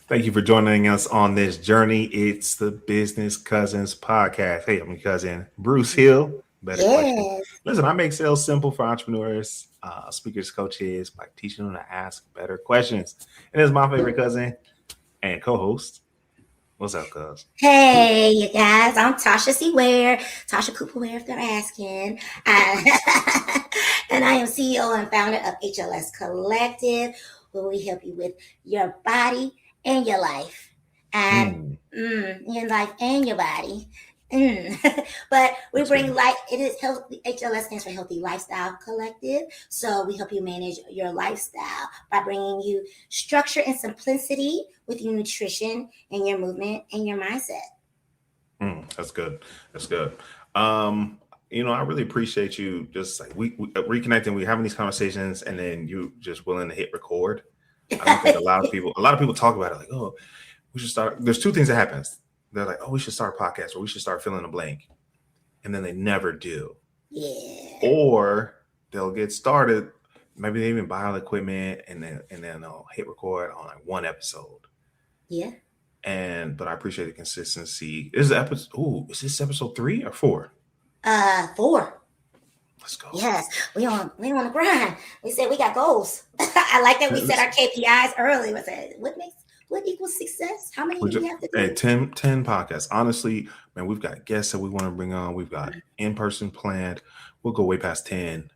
Thank you for joining us on this journey. It's the Business Cousins podcast. Hey, I'm your cousin, Bruce Hill. Better question. Yes. Listen, I make sales simple for entrepreneurs, speakers, coaches by teaching them to ask better questions. And it's my favorite cousin and co-host. What's up, cuz? Hey, you guys. I'm Tasha C. Ware, Tasha Cooper Ware, if they're asking. And I am CEO and founder of HLS Collective, where we help you with your body and your life. And Mm, your life and your body. But we that's bring good. life, it is healthy. HLS stands for Healthy Lifestyle Collective. So we help you manage your lifestyle by bringing you structure and simplicity with your nutrition and your movement and your mindset. That's good. That's good. Um, I really appreciate you just like we reconnecting, we having these conversations, and then you just willing to hit record. I don't think a lot of people talk about it like, oh, we should start. There's two things that happens. They're like, oh, we should start a podcast or we should start filling a blank. And then they never do. Yeah. Or they'll get started, maybe they even buy all the equipment and then they'll hit record on like one episode. Yeah. And but I appreciate the consistency. Is this episode 3 or 4? 4. Let's go. Yes. We on the grind. We said we got goals. I like that we set our KPIs early. We said what equals success? How many do we have to Hey, do? 10 podcasts. Honestly, man, we've got guests that we want to bring on. We've got in-person planned. We'll go way past 10.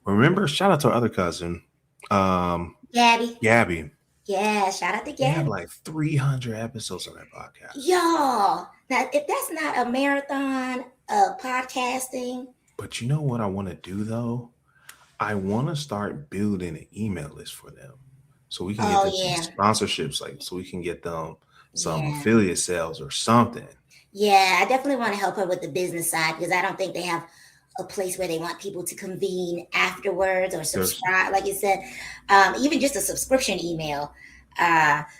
Remember, shout out to our other cousin, Gabby. Gabby. Yeah, shout out to They have Gabby. like 300 episodes on that podcast. Y'all, now if that's not a marathon of podcasting, But you know what I want to do though? I want to start building an email list for them so we can get oh them some yeah, sponsorships, like so we can get them some yeah, affiliate sales or something. yeah. I definitely want to help her with the business side because I don't think they have a place where they want people to convene afterwards or There's subscribe, like you said, even just a subscription email.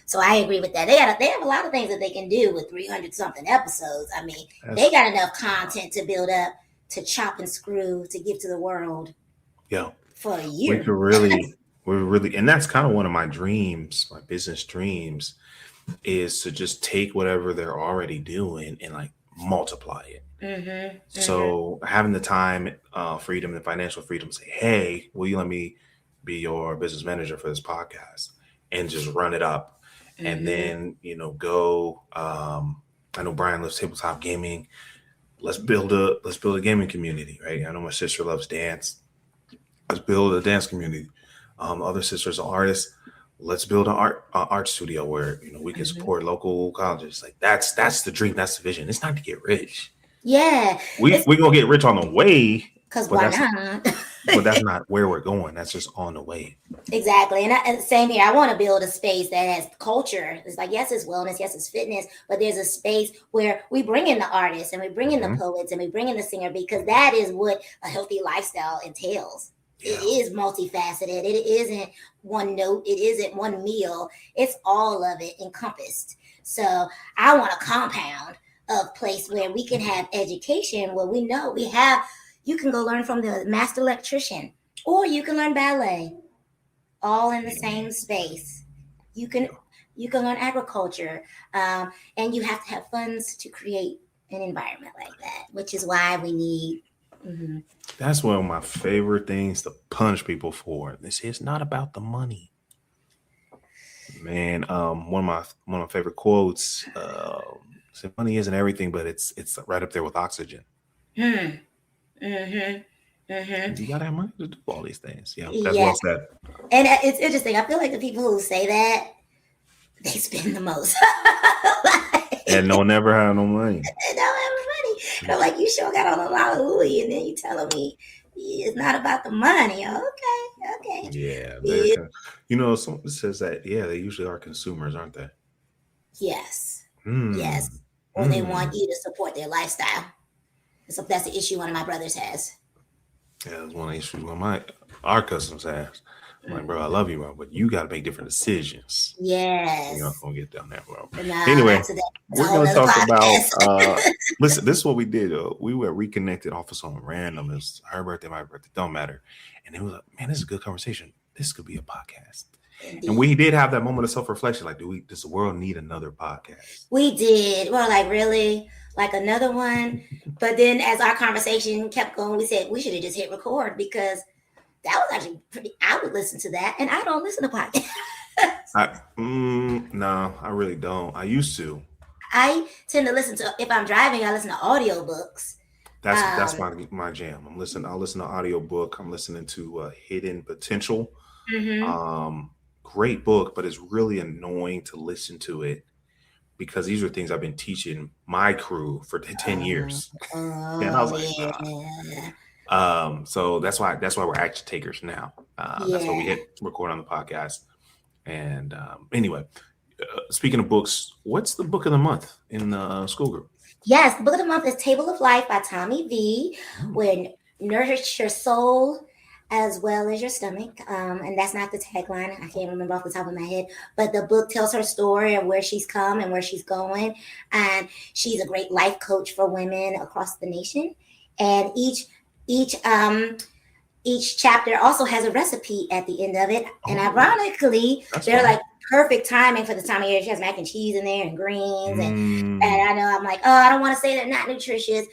So I agree with that. They have a lot of things that they can do with 300 something episodes. I mean, they that's got enough content to build up, to chop and screw, to give to the world yeah. for a We year. could really, and that's kind of one of my dreams, my business dreams, is to just take whatever they're already doing and like multiply it. Mm-hmm. Mm-hmm. So having the time, freedom, and financial freedom, to say, hey, will you let me be your business manager for this podcast and just run it up, and Mm-hmm. then go. I know Brian loves tabletop gaming. Let's build a gaming community, right? I know my sister loves dance. Let's build a dance community. Other sisters are artists. Let's build an art studio where we can Mm-hmm. support local colleges. Like that's the dream. That's the vision. It's not to get rich. Yeah, We it's we gonna get rich on the way, because but why that's not? but that's not where we're going. That's just on the way. Exactly. And same here. I want to build a space that has culture. It's like, yes, it's wellness, yes, it's fitness, but there's a space where we bring in the artists and we bring in the Hmm. poets and we bring in the singer because that is what a healthy lifestyle entails. It Yeah. is multifaceted. It isn't one note. It isn't one meal. It's all of it encompassed. So I want a compound of place where we can have education, where we know we have, you can go learn from the master electrician or you can learn ballet all in the Yeah. same space. You can Yeah. you can learn agriculture, and you have to have funds to create an environment like that, which is why we need. Mhm. That's one of my favorite things to punish people for. They say it's not about the money. Man, one of my favorite quotes. Say money isn't everything, but it's right up there with oxygen. Hmm. Mhm. Mhm. You gotta have money to do all these things. Yeah, that's well Yes, said. and it's interesting. I feel like the people who say that they spend the most. And Like, no one ever had no money. they don't have money. And I'm like, you sure got on a lot of Louis, and then you telling me it's not about the money. Okay, okay. Yeah, Yeah. someone says that. Yeah, they usually are consumers, aren't they? Yes, Hmm. yes. Or they Hmm. want you to support their lifestyle. So that's the issue one of my brothers has. Yeah, that's one of the issues with our customers has. I'm like, bro, I love you, bro, but you got to make different decisions. You're not Yes. gonna get down that road. No, Anyway, not today. That's a we're whole gonna nother talk about. podcast. Listen, this is what we did. We were reconnected off of something random. It's her birthday, my birthday, don't matter. And it was like, man, this is a good conversation. This could be a podcast. And we did have that moment of self-reflection. Like, does the world need another podcast? We did. We're like, really? Like another one? But then as our conversation kept going, we said we should have just hit record because that was actually pretty. I would listen to that, and I don't listen to podcasts. No, I really don't. I used to. I tend to listen to, if I'm driving, I listen to audiobooks. That's my jam. I'll listen to audiobook. I'm listening to Hidden Potential. Mm-hmm. Great book, but it's really annoying to listen to it because these are things I've been teaching my crew for 10 years. And I was like, so that's why we're action takers now. That's why we hit record on the podcast. And anyway, speaking of books, what's the book of the month in the school group? Yes, the book of the month is Table of Life by Tommy V, where nourish your soul as well as your stomach. And that's not the tagline. I can't remember off the top of my head, but the book tells her story of where she's come and where she's going. And she's a great life coach for women across the nation. And each chapter also has a recipe at the end of it. And ironically, they're like perfect timing for the time of year. She has mac and cheese in there and greens. And I know I'm like, oh, I don't want to say they're not nutritious.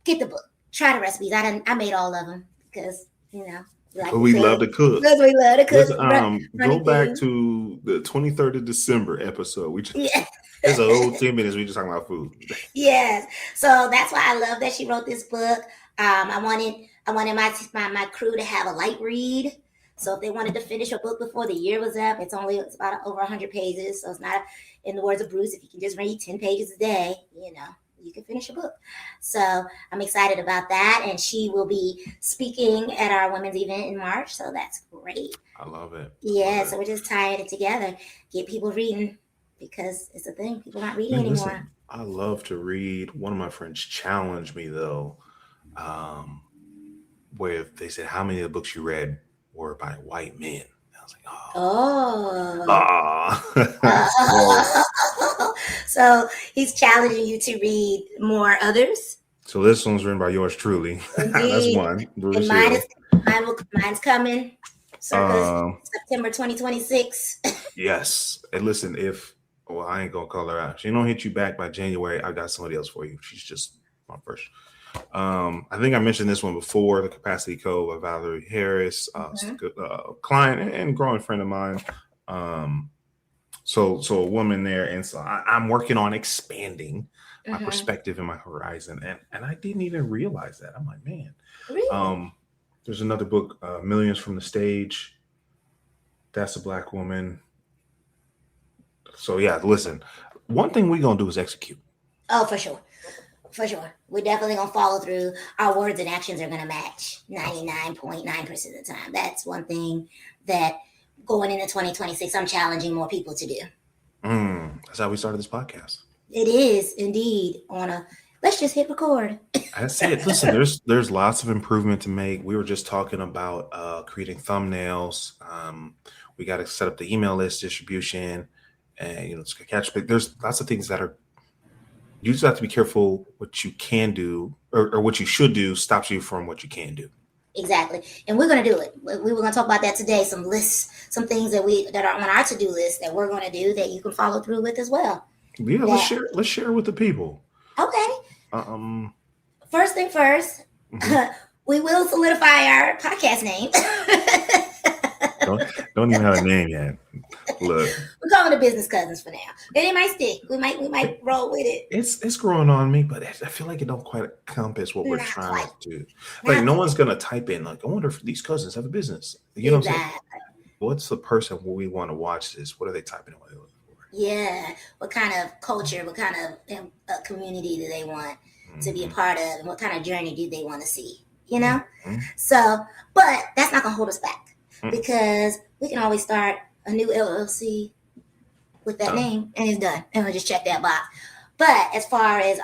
Get the book. Try the recipes. I made all of them because, we love to cook. Because we love to cook. Go back to the 23rd of December episode. It's a whole 10 minutes. We just talking about food. Yes. So that's why I love that she wrote this book. I wanted my crew to have a light read. So if they wanted to finish a book before the year was up, it's about over 100 pages. So it's not, in the words of Bruce, if you can just read 10 pages a day, you can finish a book. So I'm excited about that. And she will be speaking at our women's event in March. So that's great. I love it. Yeah. So we're just tying it together, get people reading because it's a thing. People aren't reading anymore. Listen, I love to read. One of my friends challenged me though, where they said, how many of the books you read were by white men? I was like, So he's challenging you to read more others. So this one's written by yours truly. That's one. And mine's coming. September 2026. Yes. And listen, I ain't gonna call her out. She don't hit you back by January, I got somebody else for you. She's just my first. I think I mentioned this one before, The Capacity Code by Valerie Harris, client and growing friend of mine. So a woman there. And so I'm working on expanding my perspective and my horizon. And I didn't even realize that. I'm like, man, really? There's another book, Millions from the Stage. That's a Black woman. So yeah, listen, one thing we're going to do is execute. Oh, for sure. For sure. We're definitely going to follow through. Our words and actions are going to match 99.9% of the time. That's one thing that going into 2026, I'm challenging more people to do. That's how we started this podcast. It is indeed let's just hit record. That's it. Listen, there's lots of improvement to make. We were just talking about creating thumbnails. We got to set up the email list distribution and, there's lots of things that you just have to be careful what you can do or what you should do stops you from what you can do. Exactly. And we're going to do it. We were going to talk about that today. Some lists, some things that are on our to-do list that we're going to do that you can follow through with as well. Yeah, let's share with the people. Okay. First thing first, we will solidify our podcast name. Don't even have a name yet. Look, we're calling it Business Cousins for now, but it might stick. We might roll with it. It's growing on me, but I feel like it don't quite encompass what we're trying to do. Like no one's gonna type in like, I wonder if these cousins have a business. You know what I'm saying? What's the person who we want to watch this? What are they typing in? What are they looking for? Yeah. What kind of culture? What kind of community do they want to be a part of? And what kind of journey do they want to see? So, but that's not gonna hold us back. Because we can always start a new LLC with that name and it's done. And we'll just check that box. But as far as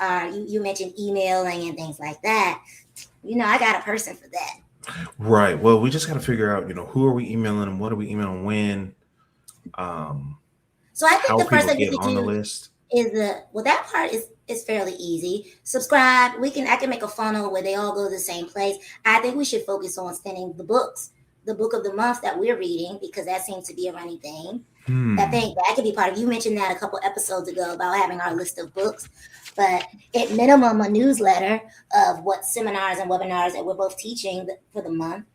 you mentioned emailing and things like that, I got a person for that. Right. Well, we just got to figure out, who are we emailing and what are we emailing when? So I think the first thing you can do is that part is fairly easy. Subscribe. I can make a funnel where they all go to the same place. I think we should focus on sending the books the book of the month that we're reading, because that seems to be a running thing. Hmm. I think that could be part of. You mentioned that a couple episodes ago about having our list of books, but at minimum, a newsletter of what seminars and webinars that we're both teaching for the month,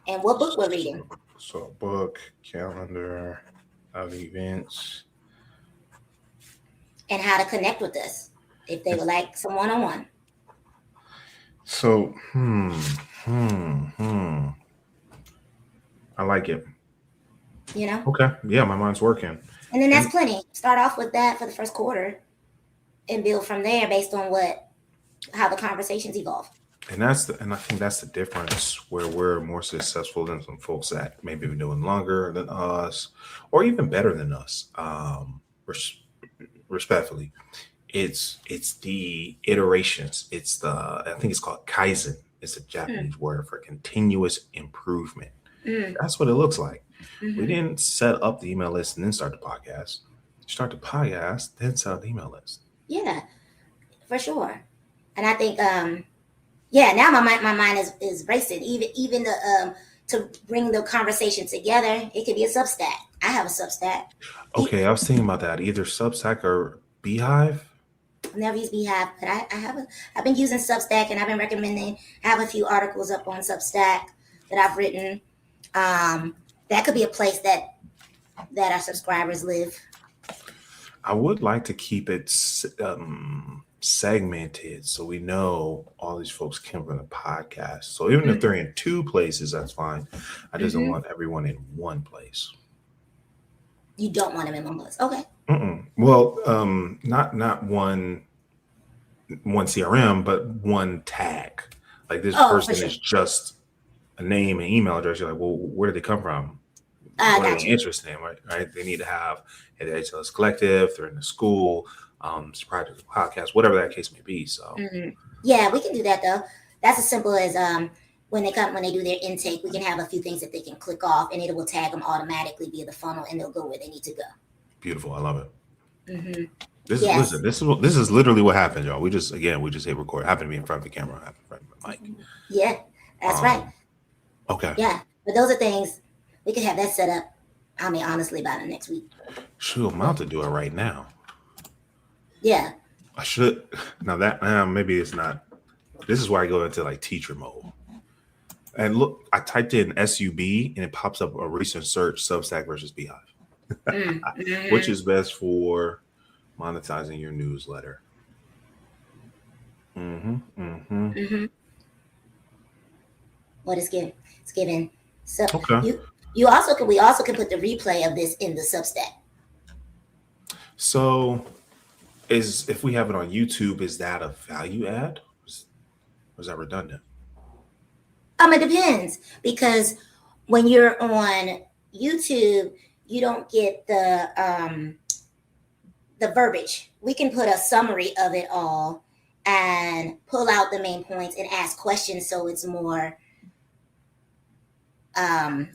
and what book we're reading. So book, calendar of events, and how to connect with us if they would like some one-on-one. So, I like it. You know? Okay. Yeah, my mind's working. And then that's plenty. Start off with that for the first quarter and build from there based on how the conversations evolve. And I think that's the difference where we're more successful than some folks that maybe been doing longer than us or even better than us. Respectfully. It's the iterations. I think it's called Kaizen. It's a Japanese word for continuous improvement. That's what it looks like. We didn't set up the email list and then start the podcast. Start the podcast, then set up the email list. Yeah, for sure. And I think, now my mind is racing. Even to bring the conversation together, it could be a Substack. I have a Substack. Okay, I was thinking about that. Either Substack or Beehive. Never used Beehive, but I've been using Substack, and I've been recommending. I have a few articles up on Substack that I've written. That could be a place that our subscribers live. I would like to keep it segmented so we know all these folks came from the podcast. So even if they're in two places, that's fine. I just don't want everyone in one place. You don't want them in one place. Okay. Well, not one CRM, but one tag. Like this person is just a name and email address. You're like, well, where did they come from? What are they interested in? Right? They need to have the HLS Collective. They're in the school, project, podcast, whatever that case may be. So yeah, we can do that though. That's as simple as when they do their intake, we can have a few things that they can click off, and it will tag them automatically via the funnel, and they'll go where they need to go. Beautiful. I love it. This is literally what happened, y'all. We just hit record. I happen to be in front of the camera. I happen in front of the mic. Yeah, that's right. Okay. Yeah, but those are things we could have that set up. I mean, honestly, by the next week. Shoot, I'm about to do it right now. Yeah. I should. Now maybe it's not. This is where I go into like teacher mode. And look, I typed in SUB and it pops up a recent search: Substack versus Beehive. Which is best for monetizing your newsletter? What is given? It's given. So okay. We also can put the replay of this in the Substack. So if we have it on YouTube, is that a value add? Or is that redundant? It depends, because when you're on YouTube, you don't get the verbiage. We can put a summary of it all and pull out the main points and ask questions, so it's more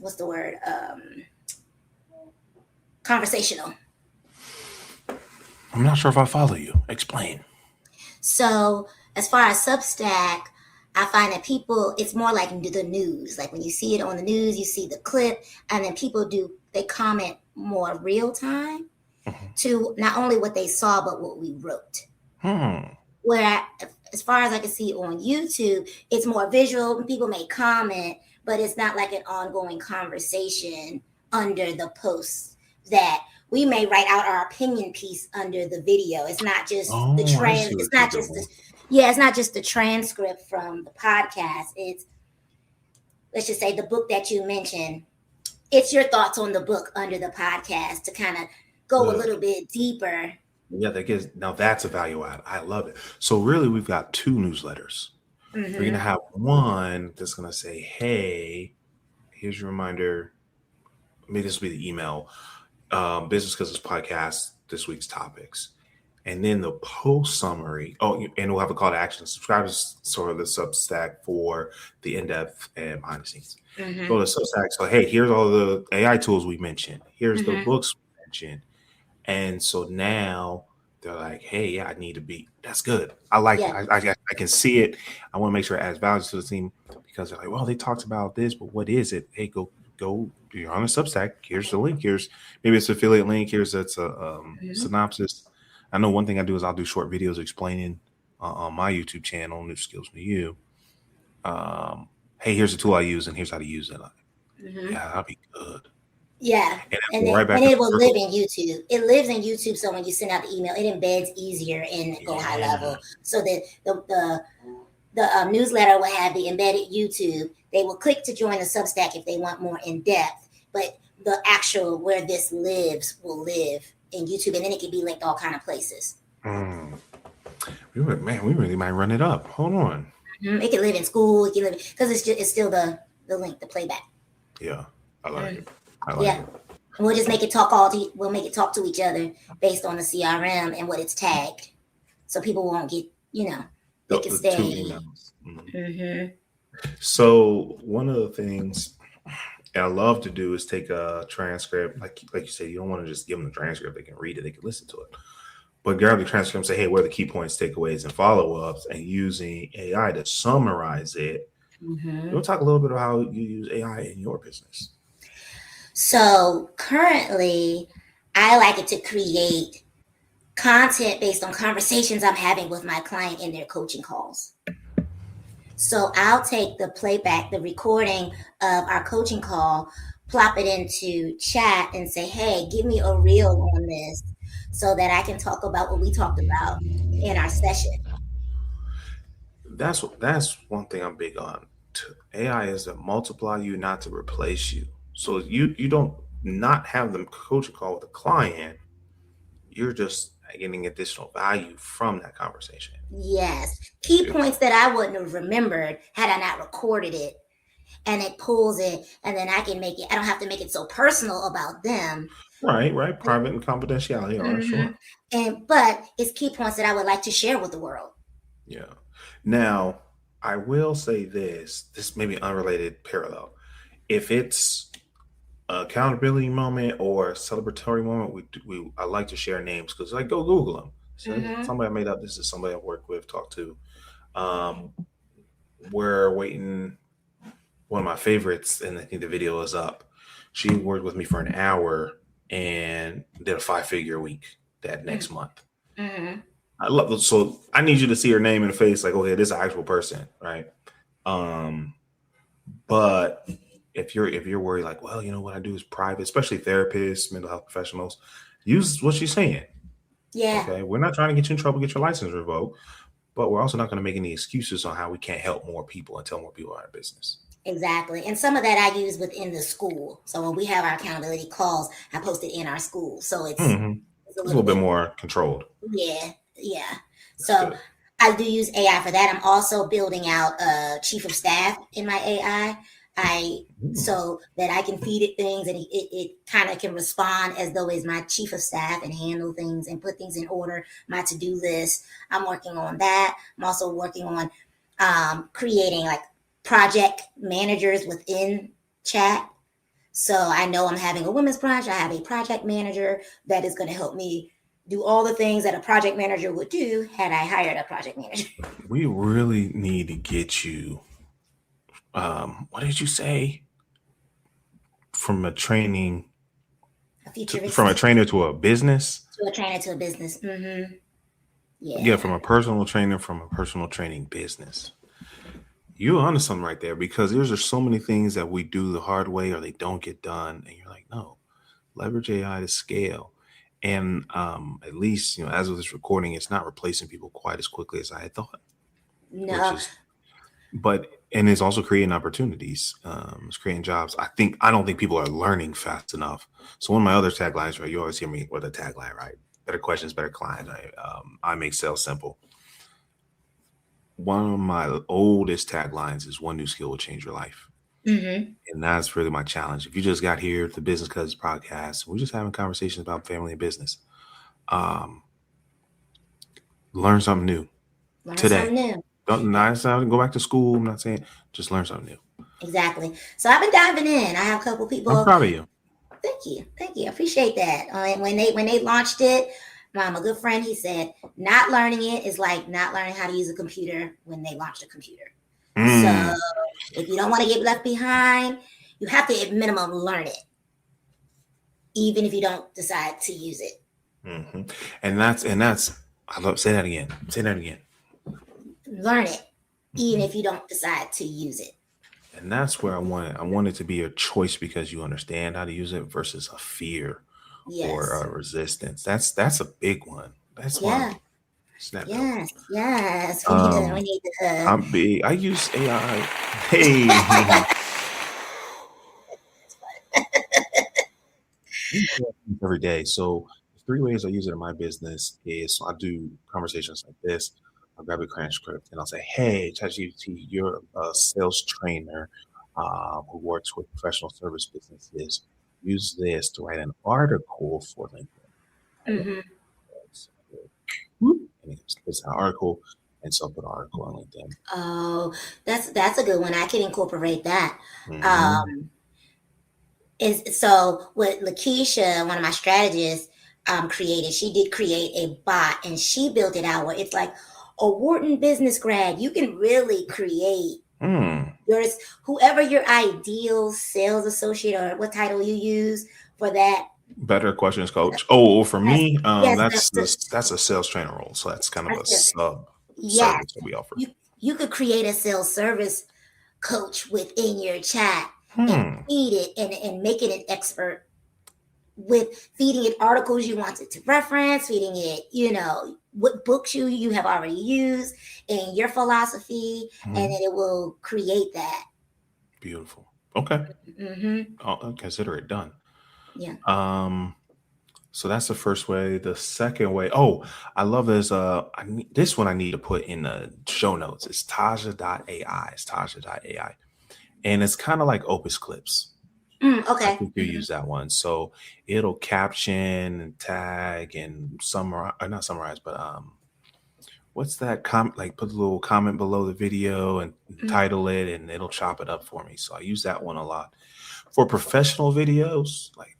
what's the word? Conversational. I'm not sure if I follow you. Explain. So as far as Substack, I find that it's more like the news. Like when you see it on the news, you see the clip, and then they comment more real time to not only what they saw, but what we wrote. Where as far as I can see on YouTube, it's more visual. People may comment, but it's not like an ongoing conversation under the posts that we may write out our opinion piece under the video. It's not just it's not just the transcript from the podcast. It's, let's just say, the book that you mentioned. It's your thoughts on the book under the podcast to kind of go a little bit deeper. Yeah, now that's a value add. I love it. So really, we've got two newsletters. We're going to have one that's going to say, hey, here's your reminder. Maybe this will be the email. Business Cousins Podcast, this week's topics. And then the post summary. And we'll have a call to action. Subscribe to sort of the Substack for the in-depth and behind the scenes. Go to Substack. So, hey, here's all the AI tools we mentioned. Here's the books we mentioned. And so now they're like, hey, yeah, I need to be. That's good. I like it. Yeah. I can see it. I want to make sure it adds value to the team because they're like, well, they talked about this, but what is it? Hey, go. You're on a Substack. Here's the link. Here's maybe it's an affiliate link. Here's a Mhm. synopsis. I know one thing I do is I'll do short videos explaining on my YouTube channel, New Skills New You. Hey, here's the tool I use, and here's how to use it. Mhm. Yeah, that'll be good. Yeah. And And then it, right back and in it the will live circle. in YouTube. It lives in YouTube. So when you send out the email, it embeds easier in Go High Yeah. Level. So that the newsletter will have the embedded YouTube. They will click to join the Substack if they want more in depth. But the actual where this lives will live in YouTube, and then it can be linked all kind of places. Mm. We really might run it up. Hold on. It can live in school. It can live because it's still the link, the playback. Yeah, I like it. I like Yeah. it. And we'll just make it we'll make it talk to each other based on the CRM and what it's tagged. So people won't get, they can The two stay. emails. Mhm. Mm-hmm. So one of the things I love to do is take a transcript, like you say, you don't want to just give them the transcript; they can read it, they can listen to it. But grab the transcript and say, "Hey, what are the key points, takeaways, and follow-ups?" And using AI to summarize it. Mm-hmm. We'll talk a little bit about how you use AI in your business. So currently, I like it to create content based on conversations I'm having with my client in their coaching calls. So I'll take the playback, the recording of our coaching call, plop it into chat and say, hey, give me a reel on this so that I can talk about what we talked about in our session. That's one thing I'm big on. AI is to multiply you, not to replace you. So you don't not have the coaching call with the client. You're just getting additional value from that conversation. Yes. Key points that I wouldn't have remembered had I not recorded it. And it pulls it, and then I can make it, I don't have to make it so personal about them. Right. Private and confidentiality. All right, Mm-hmm. sure. But it's key points that I would like to share with the world. Yeah. Now, I will say this may be unrelated parallel. If it's accountability moment or celebratory moment, I like to share names because like go Google them. So Mm-hmm. somebody I made up. This is somebody I've worked with, talked to. Um, we're waiting. One of my favorites, and I think the video is up. She worked with me for an hour and did a 5-figure week that next month. Mm-hmm. I love it. So I need you to see her name in the face, like, okay, this is an actual person, right? But if you're worried, like, well, you know what I do is private, especially therapists, mental health professionals, use what she's saying. Yeah. Okay, we're not trying to get you in trouble, get your license revoked, but we're also not going to make any excuses on how we can't help more people and tell more people our business. Exactly. And some of that I use within the school. So when we have our accountability calls, I post it in our school. So it's Mm-hmm. it's a It's a little little bit bit, more controlled. yeah. That's So good. I do use AI for that. I'm also building out a chief of staff in my AI. Mm. So that I can feed it things and it kind of can respond as though it's my chief of staff and handle things and put things in order, my to-do list. I'm working on that. I'm also working on creating like project managers within chat. So I know I'm having a women's brunch. I have a project manager that is going to help me do all the things that a project manager would do had I hired a project manager. We really need to get you. What did you say? From a training A from a futuristic trainer to a business. to a trainer to a business. Mm-hmm. Yeah, Yeah. from a personal trainer from a personal training business. You're onto something right there because there's just so many things that we do the hard way or they don't get done, and you're like, no, leverage AI to scale. And at least as of this recording, it's not replacing people quite as quickly as I had thought, which No. is and it's also creating opportunities. It's creating jobs. I don't think people are learning fast enough. So one of my other taglines, right? You always hear me with a tagline, right? Better questions, better clients. I make sales simple. One of my oldest taglines is one new skill will change your life. Mm-hmm. And that's really my challenge. If you just got here to the Business Cousins podcast, we're just having conversations about family and business. Um, learn something new Learn something today. new. Don't Yeah, not go back to school. I'm not saying just learn something new. exactly. So I've been diving in. I have a couple I'm people. proud of you. Thank you. I appreciate that. When they launched it, A good friend, he said, not learning it is like not learning how to use a computer when they launched a computer. So if you don't want to get left behind, you have to at minimum learn it, even if you don't decide to use it. Mm-hmm. And that's I love say that again. Say that again. Learn it, even if you don't decide to use it. And that's where I want it to be a choice because you understand how to use it versus a fear or Yes. a resistance. That's a big one. That's Yeah. one. Snap it up. Yes. Yes. We need to. We Um, need to. I'm big. I use AI. Hey, every day. So the three ways I use it in my business is so I do conversations like this. I'll grab a transcript and I'll say, "Hey, ChatGPT, you're a sales trainer who works with professional service businesses. Use this to write an article for LinkedIn." Mhm. And it's an article, and so I put an article on LinkedIn. Oh, that's a good one. I can incorporate that. Hmm. Um, is so what Lakeisha, one of my strategists, created. She did create a bot, and she built it out where it's like a Wharton business grad. You can really create Mm. yours, whoever your ideal sales associate or what title you use for that. Better questions, coach. Oh, for Yes, me, yes, the, that's a sales trainer role. So that's kind of that's a it. sub Yes, service that we offer. you could create a sales service coach within your chat and Hmm. feed it and make it an expert with feeding it articles you want it to reference, feeding it, what books you have already used and your philosophy, and then it will create that. Beautiful. Okay. Mm-hmm. I'll consider it done. Yeah. So that's the first way. The second way, oh, I love this. This one I need to put in the show notes. It's Taja.ai. It's Taja.ai. And it's kind of like Opus Clips. I Okay. think you use that one. So it'll caption and tag and summarize, or not summarize, but what's that like put a little comment below the video and Mm-hmm. title it and it'll chop it up for me. So I use that one a lot. For professional videos, like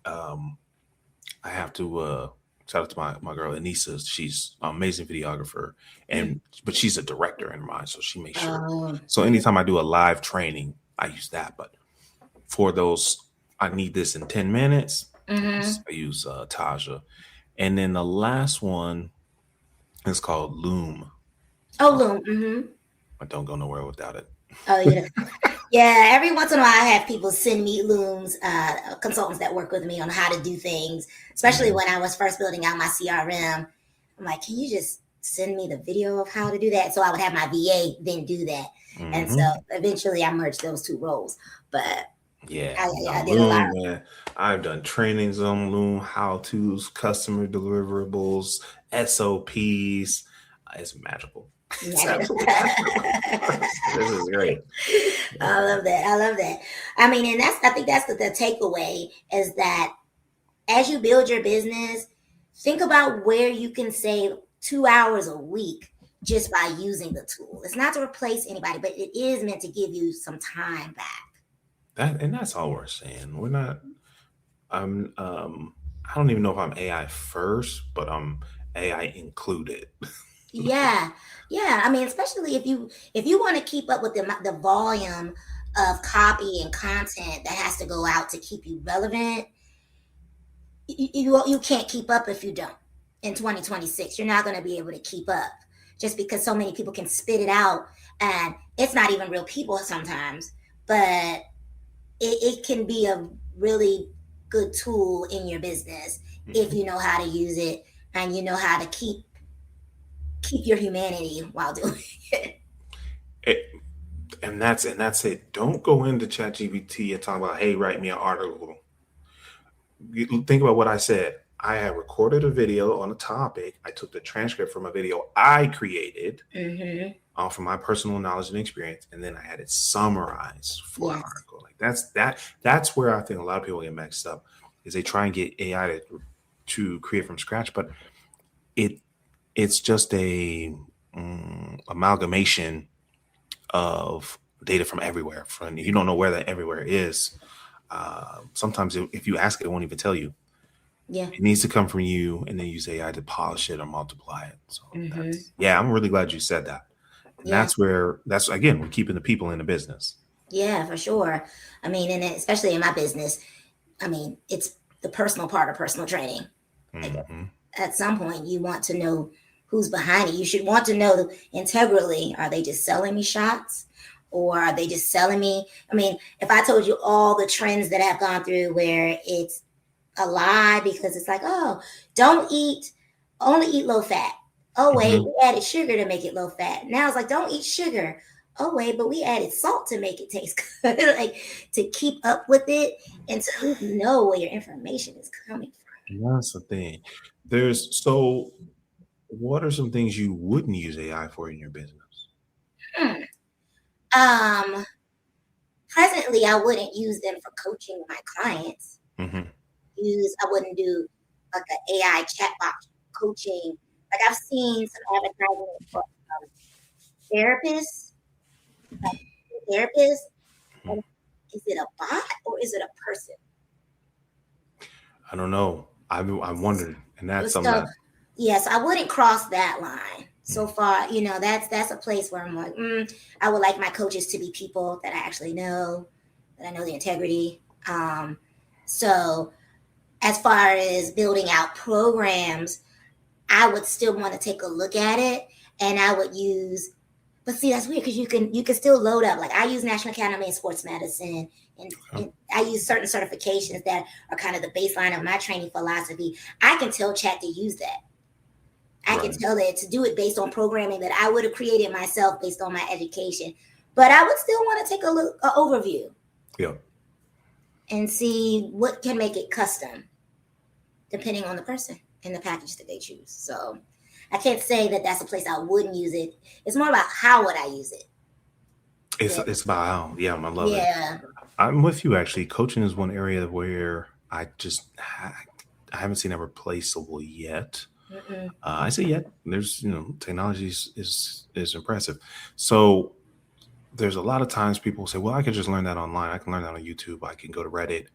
I have to shout out to my girl Anissa. She's an amazing videographer, but she's a director in mine, so she makes sure. Oh, So anytime I do a live training, I use that. But for those, I need this in 10 minutes. mm-hmm. I use Taja, and then the last one is called Loom. Oh, Loom. Mm-hmm. I don't go nowhere without it. Oh, yeah. Yeah, every once in a while, I have people send me Looms, consultants that work with me on how to do things, especially when I was first building out my CRM. I'm like, can you just send me the video of how to do that? So I would have my VA then do that. And so Mm-hmm. eventually I merged those two roles. But Yeah, I no, did a lot. Loom, man. I've done trainings on Loom, how to's, customer deliverables, SOPs. It's magical. It's absolutely magical. This is great. I love that. I love that. I mean, and I think that's the takeaway is that as you build your business, think about where you can save 2 hours a week just by using the tool. It's not to replace anybody, but it is meant to give you some time back. That's all we're saying. We're not. I'm. I don't even know if I'm AI first, but I'm AI included. Yeah, yeah. I mean, especially if you want to keep up with the volume of copy and content that has to go out to keep you relevant, you can't keep up if you don't. In 2026, you're not going to be able to keep up just because so many people can spit it out, and it's not even real people sometimes, but it can be a really good tool in your business if you know how to use it and you know how to keep your humanity while doing it. It- and that's it. Don't go into ChatGPT and talk about, hey, write me an article. Think about what I said. I had recorded a video on a topic. I took the transcript from a video I created Mm-hmm. from my personal knowledge and experience, and then I had it summarized for an Yes. article. Like that's where I think a lot of people get mixed up is they try and get AI to create from scratch, but it it's just a amalgamation of data from everywhere. From you don't know where that everywhere is. Sometimes if you ask it, it won't even tell you. Yeah. It needs to come from you, and then use AI to polish it or multiply it. So Hmm. I'm really glad you said that. And Yeah. that's again, we're keeping the people in the business. Yeah, for sure. I mean, and especially in my business, I mean, it's the personal part of personal training. Like Hmm. at some point, you want to know who's behind it. You should want to know integrally, are they just selling me shots? Or are they just selling me? I mean, if I told you all the trends that I've gone through where it's a lie because it's like, oh, don't eat, only eat low fat. Oh, wait, Hmm. we added sugar to make it low fat. Now it's like, don't eat sugar. Oh, wait, but we added salt to make it taste good. Like to keep up with it and to at least know where your information is coming That's the thing. There's so what are some things you wouldn't use AI for in your business? from. Presently, I wouldn't use them for coaching my clients. Hmm. I wouldn't do like an AI chatbot coaching. Like I've seen some advertising for therapists, therapists. And is it a bot or is it a person? I don't know. I wondered, and that's something So that. yes, I wouldn't cross that line. So Mm. far, that's a place where I'm like, I would like my coaches to be people that I actually know, that I know the integrity. So as far as building out programs, I would still want to take a look at it, and I would use. But see, that's weird because you can still load up. Like I use National Academy of Sports Medicine, Okay. and I use certain certifications that are kind of the baseline of my training philosophy. I can tell chat to use that. I can Right. tell that to do it based on programming that I would have created myself based on my education. But I would still want to take a look, an overview, Yeah. and see what can make it custom, depending on the person and the package that they choose. So I can't say that that's a place I wouldn't use it. It's more about how would I use it. Yeah, It's about yeah, I love it. yeah. I'm with you actually. Coaching is one area where I haven't seen it replaceable yet. Mm-mm. I say yet. There's technology is impressive. So there's a lot of times people say, well, I can just learn that online. I can learn that on YouTube. I can go to Reddit.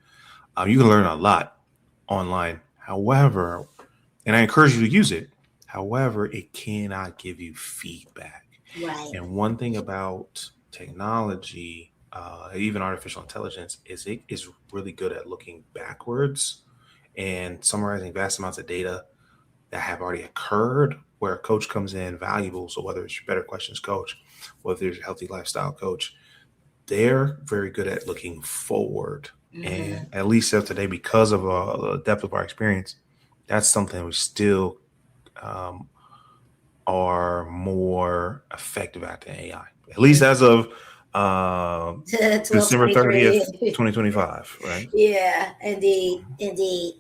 You can learn a lot online. However, and I encourage you to use it. However, it cannot give you feedback. Right. And one thing about technology, even artificial intelligence, is it is really good at looking backwards and summarizing vast amounts of data that have already occurred, where a coach comes in valuable. So whether it's your better questions coach, whether it's your healthy lifestyle coach, they're very good at looking forward. Mm-hmm. And at least of today, because of the depth of our experience, that's something we still um, are more effective at than AI. At least as of December 30th, 12/23. 2025, right? Yeah, indeed, indeed.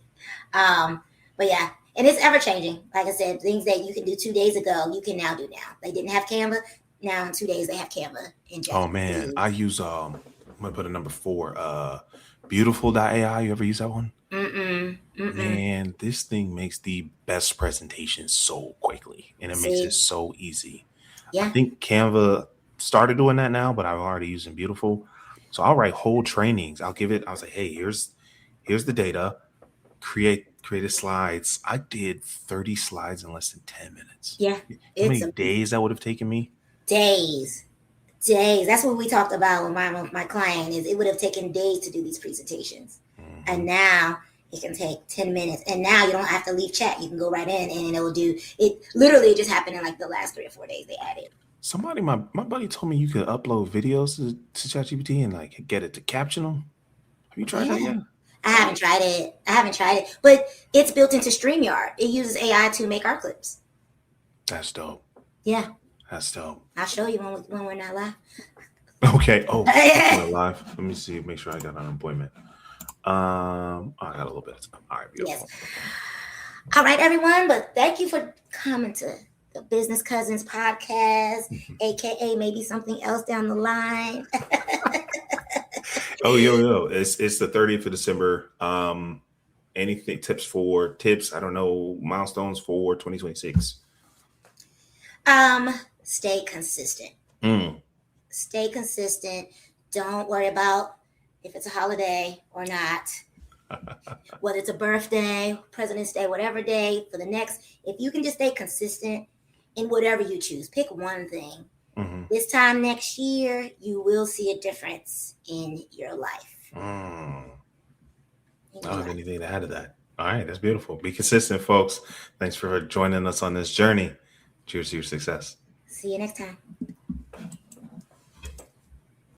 But yeah, and it's ever changing. Like I said, things that you can do 2 days ago, you can now do now. They didn't have Canva. Now in 2 days they have Canva in Oh man, ChatGPT. I use I'm gonna put a number 4, beautiful.ai. You ever use that one? Mm-mm. Mm-mm. Man, this thing makes the best presentation so quickly and it makes it See? so easy. I Yeah. think Canva started doing that now, but I'm already using Beautiful. So I'll write whole trainings. I'll say, hey, here's the data. Created slides. I did 30 slides in less than 10 minutes. Yeah. You know how It's many days that would have taken me? days. Days. That's what we talked about with my client is it would have taken days to do these presentations. Hmm. And now it can take 10 minutes. And now you don't have to leave chat. You can go right in and it will do it. Literally it just happened in like the last 3 or 4 days they added. Somebody, my buddy told me you could upload videos to ChatGPT and like get it to caption them. Have you tried that Yeah. yet? I Oh, haven't tried it. I haven't tried it. But it's built into StreamYard. It uses AI to make our clips. that's dope. Yeah. That's dope. I'll show you when we're not live. Okay. Oh, speaking of live, let me see. Make sure I got unemployment. I got a little bit of time. All right, Yes. beautiful. All right, everyone. But thank you for coming to the Business Cousins podcast, aka maybe something else down the line. Oh, yo, it's the 30th of December. Anything tips? I don't know, milestones for 2026. Stay consistent. Mm, Stay consistent. Don't worry about if it's a holiday or not. Whether it's a birthday, President's Day, whatever day for the next, if you can just stay consistent in whatever you choose, pick one thing. Mhm. This time next year, you will see a difference in your life. Mm. In I your don't have life. anything to add to that. All right, that's beautiful. Be consistent, folks. Thanks for joining us on this journey. Cheers to your success. See you next time.